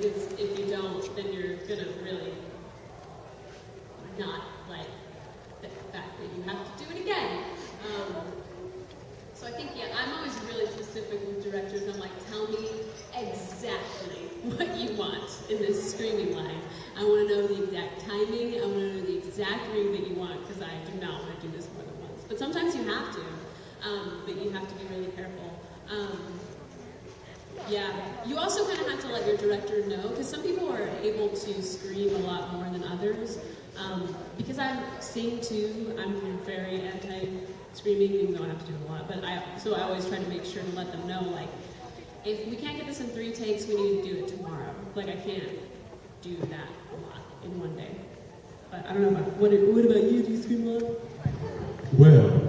because if you don't, then you're gonna really not like the fact that you have to do it again. So I think, yeah, I'm always really specific with directors. I'm like, tell me exactly what you want in this screaming line. I want to know the exact timing. I want to know the exact ring that you want, because I do not want to do this more than once. But sometimes you have to, but you have to be really careful. Yeah, you also kind of have to let your director know, because some people are able to scream a lot more than others. Because I sing too, I'm very anti-screaming, even though I have to do it a lot. But so I always try to make sure to let them know, like, if we can't get this in 3 takes, we need to do it tomorrow. Like, I can't do that a lot in one day. But I don't know, what about you? Do you scream a lot? Well,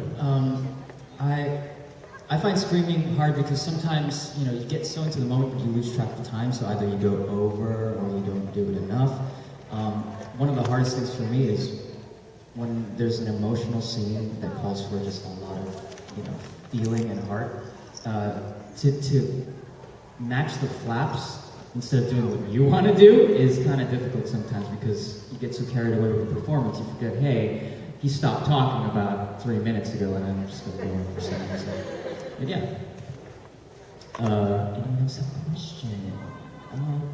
I find screaming hard because sometimes, you get so into the moment that you lose track of time, so either you go over or you don't do it enough. One of the hardest things for me is when there's an emotional scene that calls for just a lot of, feeling and heart, to match the flaps instead of doing what you want to do is kind of difficult sometimes, because you get so carried away with the performance, you forget, hey, he stopped talking about 3 minutes ago, and I'm just going to go on for seconds. But yeah. Anyone else have a question?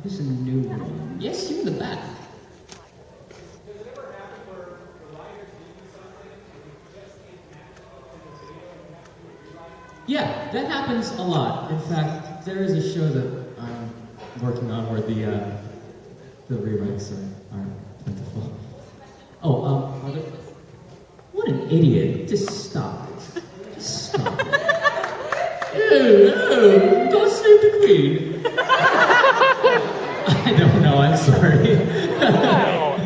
Who's a new one? Yes, you in the back. Yeah, that happens a lot. In fact, there is a show that I'm working on where the rewrites are plentiful. Oh, what an idiot! Just stop it. Just stop it. Oh, don't save the queen. I don't know. I'm sorry.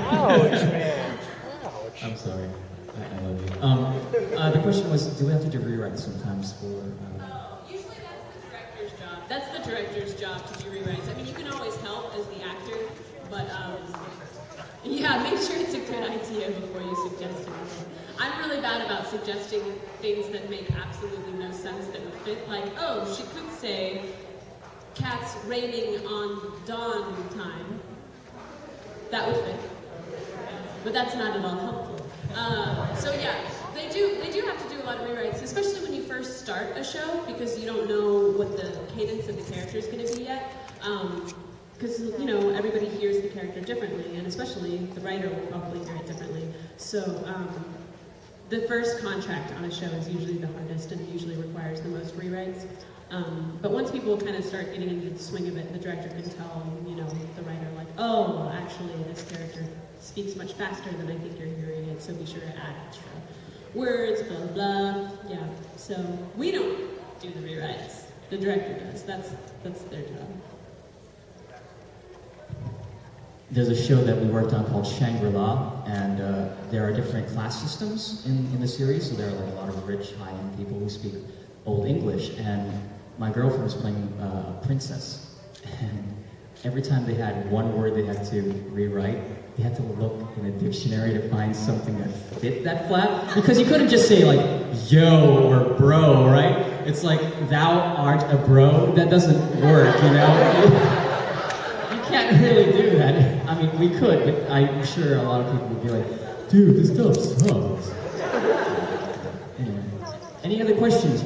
Ouch, man. Ouch. I'm sorry. I love you. The question was, do we have to do rewrites sometimes for? Usually that's the director's job. That's the director's job to do rewrites. I mean, you can always help as the actor, but yeah, make sure it's a good idea before you suggest anything. I'm really bad about suggesting things that make absolutely no sense that would fit. Like, oh, she could say, cats raining on dawn time. That would fit. But that's not at all helpful. So yeah, they do have to do a lot of rewrites, especially when you first start a show, because you don't know what the cadence of the character is going to be yet. Because, everybody hears the character differently, and especially the writer will probably hear it differently. So the first contract on a show is usually the hardest and usually requires the most rewrites. But once people kind of start getting into the swing of it, the director can tell, the writer, like, oh, actually, this character speaks much faster than I think you're hearing it, so be sure to add extra words, blah, blah, blah. Yeah, so we don't do the rewrites. The director does. That's their job. There's a show that we worked on called Shangri-La, and there are different class systems in the series, so there are like a lot of rich, high-end people who speak Old English, and my girlfriend was playing a princess, and every time they had one word they had to rewrite, they had to look in a dictionary to find something that fit that flap, because you couldn't just say like, yo, or bro, right? It's like, thou art a bro, that doesn't work, You can't really do that. I mean, we could, but I'm sure a lot of people would be like, dude, this stuff sucks. Anyway, any other questions?